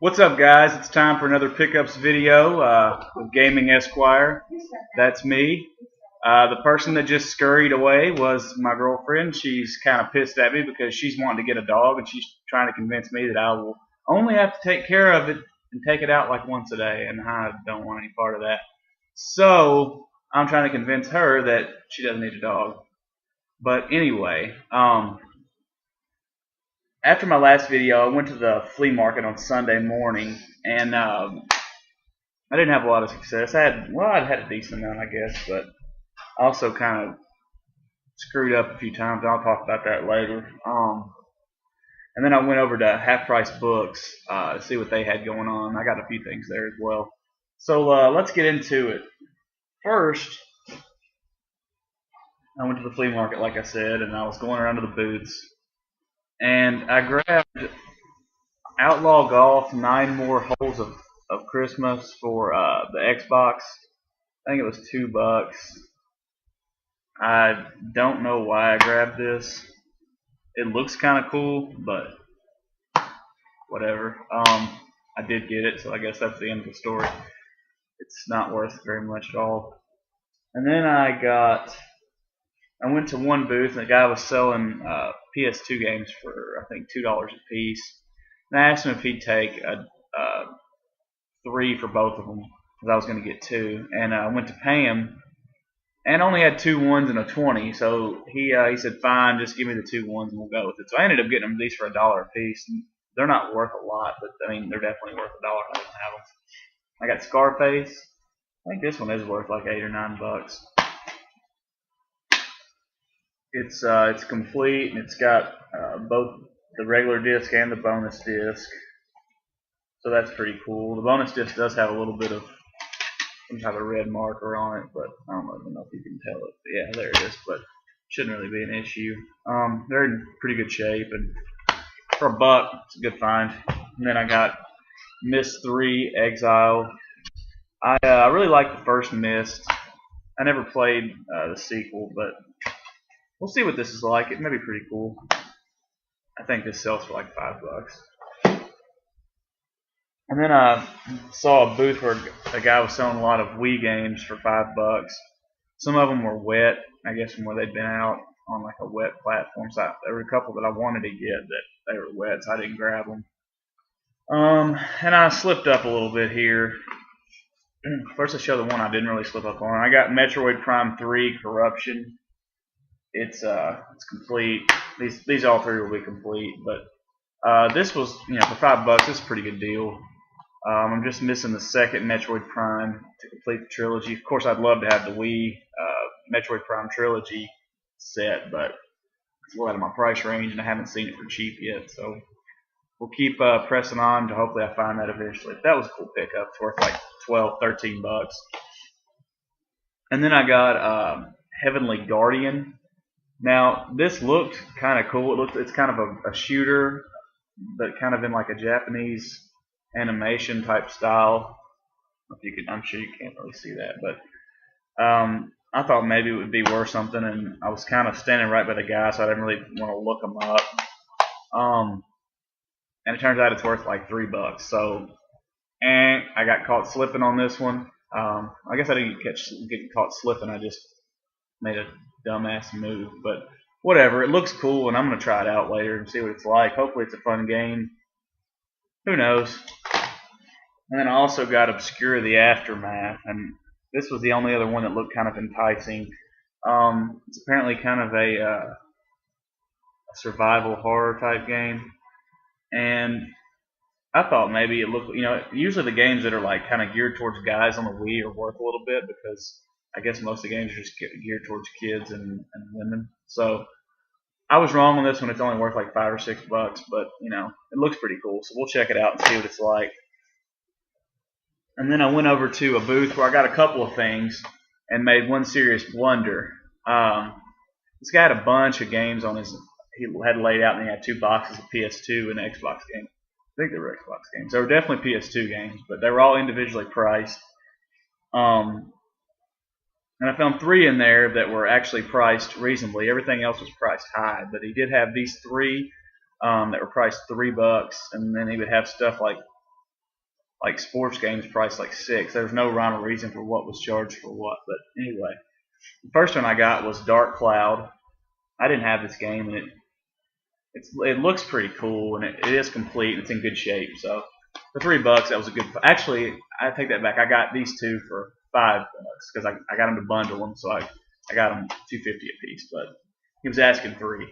What's up, guys? It's time for another pickups video with GamingEsquire. That's me. The person that just scurried away was my girlfriend. She's kind of pissed at me because she's wanting to get a dog, and she's trying to convince me that I will only have to take care of it and take it out like once a day, and I don't want any part of that. So I'm trying to convince her that she doesn't need a dog. But anyway, after my last video, I went to the flea market on Sunday morning, and I didn't have a lot of success. I'd had a decent amount, I guess, but I also kind of screwed up a few times. I'll talk about that later. And then I went over to Half Price Books to see what they had going on. I got a few things there as well. So let's get into it. First, I went to the flea market, like I said, and I was going around to the booths. And I grabbed Outlaw Golf 9 More Holes of Christmas for the Xbox. I think it was $2. I don't know why I grabbed this. It looks kind of cool, but whatever. I did get it, so I guess that's the end of the story. It's not worth very much at all. And then I went to one booth, and the guy was selling PS2 games for, I think, $2 a piece. And I asked him if he'd take 3 for both of them, because I was going to get 2. And I went to pay him, and only had 2 ones and a 20. So he said, fine, just give me the 2 ones and we'll go with it. So I ended up getting them these for $1 a piece. And they're not worth a lot, but I mean, they're definitely worth $1. I didn't have them. I got Scarface. I think this one is worth like $8 or $9. It's complete, and it's got both the regular disc and the bonus disc, so that's pretty cool. The bonus disc does have a little bit of some type of red marker on it, but I don't know if you can tell it. But yeah, there it is, but shouldn't really be an issue. They're in pretty good shape, and for $1, it's a good find. And then I got Myst 3 Exile. I really like the first Myst. I never played the sequel, but we'll see what this is like. It may be pretty cool. I think this sells for like $5. And then I saw a booth where a guy was selling a lot of Wii games for $5. Some of them were wet, I guess, from where they'd been out on like a wet platform. So there were a couple that I wanted to get that they were wet, so I didn't grab them. And I slipped up a little bit here. First, I show the one I didn't really slip up on. I got Metroid Prime 3 Corruption. It's complete. These all 3 will be complete, but this was, for $5, this is a pretty good deal. I'm just missing the second Metroid Prime to complete the trilogy. Of course, I'd love to have the Wii Metroid Prime trilogy set, but it's well out of my price range, and I haven't seen it for cheap yet. So we'll keep pressing on to hopefully I find that eventually. That was a cool pickup. It's worth like $12, $13. And then I got Heavenly Guardian. Now, this looked kind of cool. It's kind of a shooter, but kind of in like a Japanese animation type style. I'm sure you can't really see that, but I thought maybe it would be worth something, and I was kind of standing right by the guy, so I didn't really want to look him up. And it turns out it's worth like $3. So, and I got caught slipping on this one. I guess I didn't get caught slipping. I just made a dumbass move, but whatever. It looks cool, and I'm gonna try it out later and see what it's like. Hopefully, it's a fun game. Who knows? And then I also got Obscure the Aftermath, and this was the only other one that looked kind of enticing. It's apparently kind of a survival horror type game, and I thought maybe it looked. Usually the games that are like kind of geared towards guys on the Wii are worth a little bit, because I guess most of the games are just geared towards kids and women. So I was wrong on this one. It's only worth like $5 or $6, but it looks pretty cool. So we'll check it out and see what it's like. And then I went over to a booth where I got a couple of things and made one serious blunder. This guy had a bunch of games on he had laid out, and he had 2 boxes of PS2 and Xbox games. I think they were Xbox games. They were definitely PS2 games, but they were all individually priced. And I found 3 in there that were actually priced reasonably. Everything else was priced high, but he did have these 3 that were priced $3, and then he would have stuff like like sports games priced like $6. There was no rhyme or reason for what was charged for what. But anyway, the first one I got was Dark Cloud. I didn't have this game, and it looks pretty cool, and it is complete. And it's in good shape. So for $3, that was a good. Actually, I take that back. I got these two for $5 because I got them to bundle them, so I got them $2.50 a piece. But he was asking $3.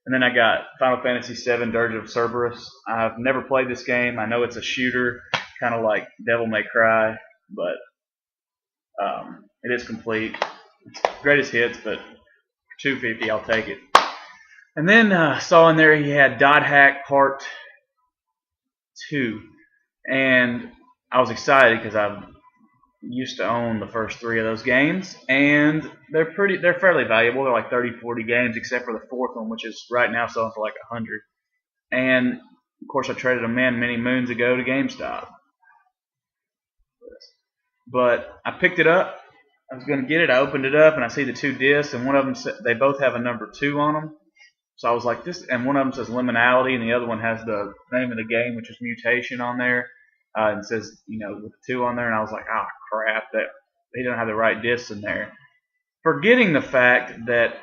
And then I got Final Fantasy VII Dirge of Cerberus. I've never played this game. I know it's a shooter, kind of like Devil May Cry, but it is complete. It's greatest hits, but for $2.50, I'll take it. And then saw in there he had Dot Hack Part 2, and I was excited because I've used to own the first 3 of those games, and they're fairly valuable. They're like 30, 40 games, except for the 4th one, which is right now selling for like 100. And of course, I traded them in many moons ago to GameStop. But I picked it up. I was going to get it. I opened it up, and I see the 2 discs, and one of them they both have a number 2 on them. So I was like, this, and one of them says Liminality, and the other one has the name of the game, which is Mutation, on there. And says, with 2 on there, and I was like, oh crap, that they don't have the right discs in there. Forgetting the fact that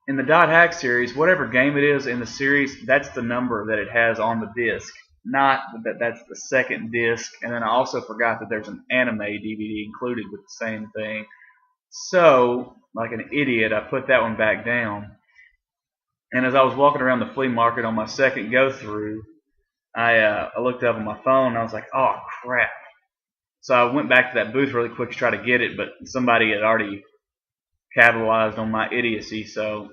in the Dot Hack series, whatever game it is in the series, that's the number that it has on the disc, not that that's the second disc. And then I also forgot that there's an anime DVD included with the same thing. So, like an idiot, I put that one back down. And as I was walking around the flea market on my second go-through, I looked up on my phone, and I was like, oh, crap. So I went back to that booth really quick to try to get it, but somebody had already capitalized on my idiocy, so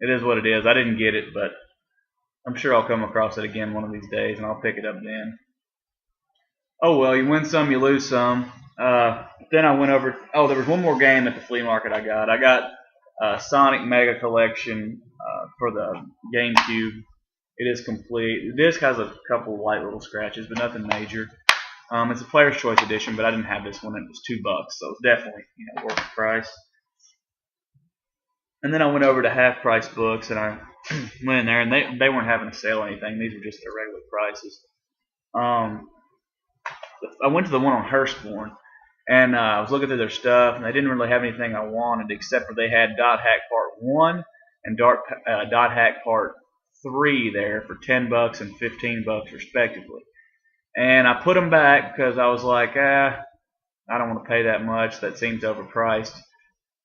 it is what it is. I didn't get it, but I'm sure I'll come across it again one of these days, and I'll pick it up then. Oh, well, you win some, you lose some. Then I went over, there was one more game at the flea market I got. I got Sonic Mega Collection for the GameCube. It is complete. The disc has a couple light little scratches, but nothing major. It's a Player's Choice edition, but I didn't have this one. It was $2, so it's definitely worth the price. And then I went over to Half Price Books, and I went in there, and they weren't having a sale or anything. These were just their regular prices. I went to the one on Hurstbourne, and I was looking through their stuff, and they didn't really have anything I wanted, except for they had Dot Hack Part 1 and Dot Hack Part 3 there for $10 and $15 respectively. And I put them back because I was like, I don't want to pay that much. That seems overpriced.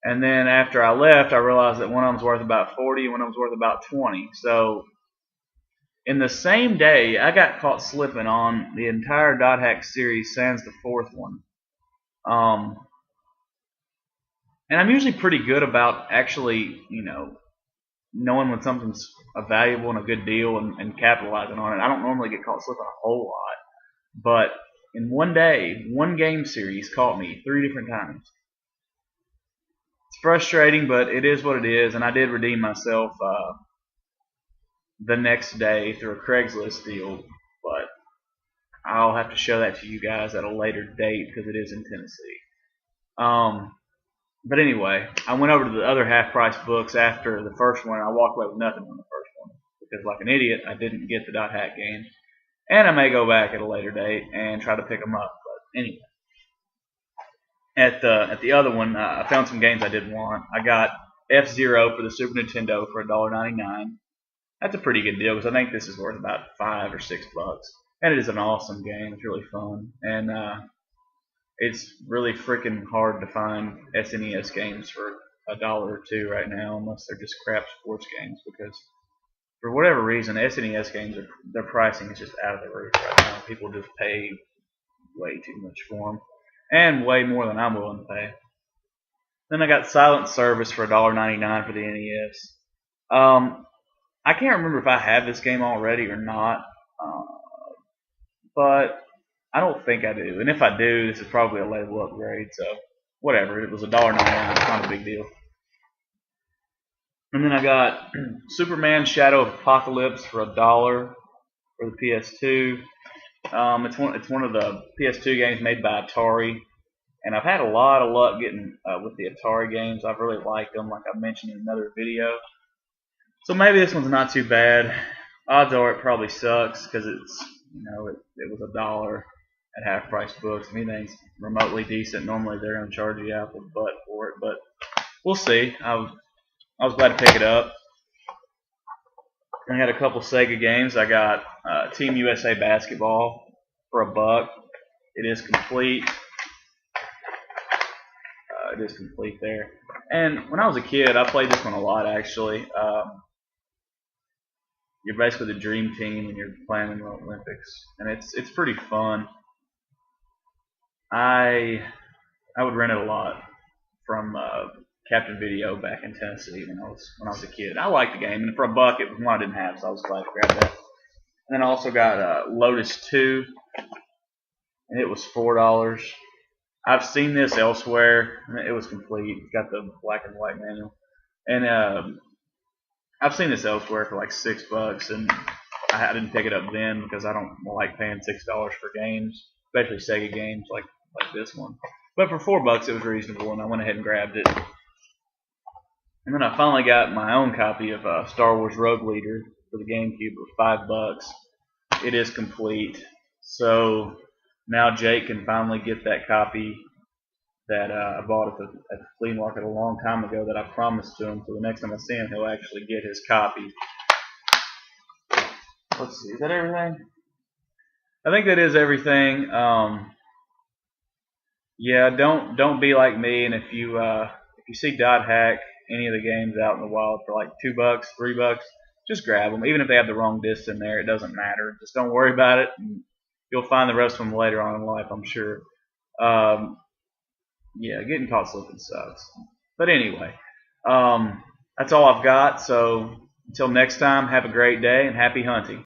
And then after I left, I realized that one of them was worth about $40 and one of them was worth about $20. So in the same day, I got caught slipping on the entire Dot Hack series, sans the 4th one. And I'm usually pretty good about actually, knowing when something's a valuable and a good deal and capitalizing on it. I don't normally get caught slipping a whole lot. But in one day, one game series caught me 3 different times. It's frustrating, but it is what it is. And I did redeem myself the next day through a Craigslist deal. But I'll have to show that to you guys at a later date because it is in Tennessee. But anyway, I went over to the other half-price books after the first one. I walked away with nothing on the first one because, like an idiot, I didn't get the Dot Hack game. And I may go back at a later date and try to pick them up. But anyway, at the other one, I found some games I didn't want. I got F-Zero for the Super Nintendo for $1.99. That's a pretty good deal because I think this is worth about $5 or $6. And it is an awesome game. It's really fun. And it's really freaking hard to find SNES games for $1 or $2 right now, unless they're just crap sports games, because for whatever reason, SNES games, their pricing is just out of the roof right now. People just pay way too much for them, and way more than I'm willing to pay. Then I got Silent Service for $1.99 for the NES. I can't remember if I have this game already or not, but I don't think I do. And if I do, this is probably a label upgrade, so whatever. It was $1.99. It's not a big deal. And then I got Superman Shadow of Apocalypse for $1 for the PS2. It's one of the PS2 games made by Atari, and I've had a lot of luck getting with the Atari games. I've really liked them, like I mentioned in another video. So maybe this one's not too bad. Odds are it probably sucks because it's it was $1. at half price books. If anything's remotely decent, normally they're going to charge you out the butt for it, but we'll see. I was glad to pick it up. I had a couple Sega games. I got Team USA Basketball for $1. It is complete. It is complete there. And when I was a kid, I played this one a lot, actually. You're basically the dream team and you're playing in the Olympics, and it's pretty fun. I would rent it a lot from Captain Video back in Tennessee when I was a kid. I liked the game, and for $1, it was one I didn't have, so I was glad to grab that. And then I also got Lotus 2, and it was $4. I've seen this elsewhere. It was complete. It's got the black and white manual, and I've seen this elsewhere for like $6, and I didn't pick it up then because I don't like paying $6 for games, especially Sega games like this one. But for $4, it was reasonable, and I went ahead and grabbed it. And then I finally got my own copy of Star Wars Rogue Leader for the GameCube for $5. It is complete, so now Jake can finally get that copy that I bought at the flea market a long time ago that I promised to him. So the next time I see him, he'll actually get his copy. Let's see, is that everything? I think that is everything. Yeah, don't be like me, and if you see Dot Hack any of the games out in the wild for like $2, $3, just grab them. Even if they have the wrong disc in there, it doesn't matter. Just don't worry about it, and you'll find the rest of them later on in life, I'm sure. Yeah, getting caught slipping sucks. But anyway, that's all I've got. So until next time, have a great day and happy hunting.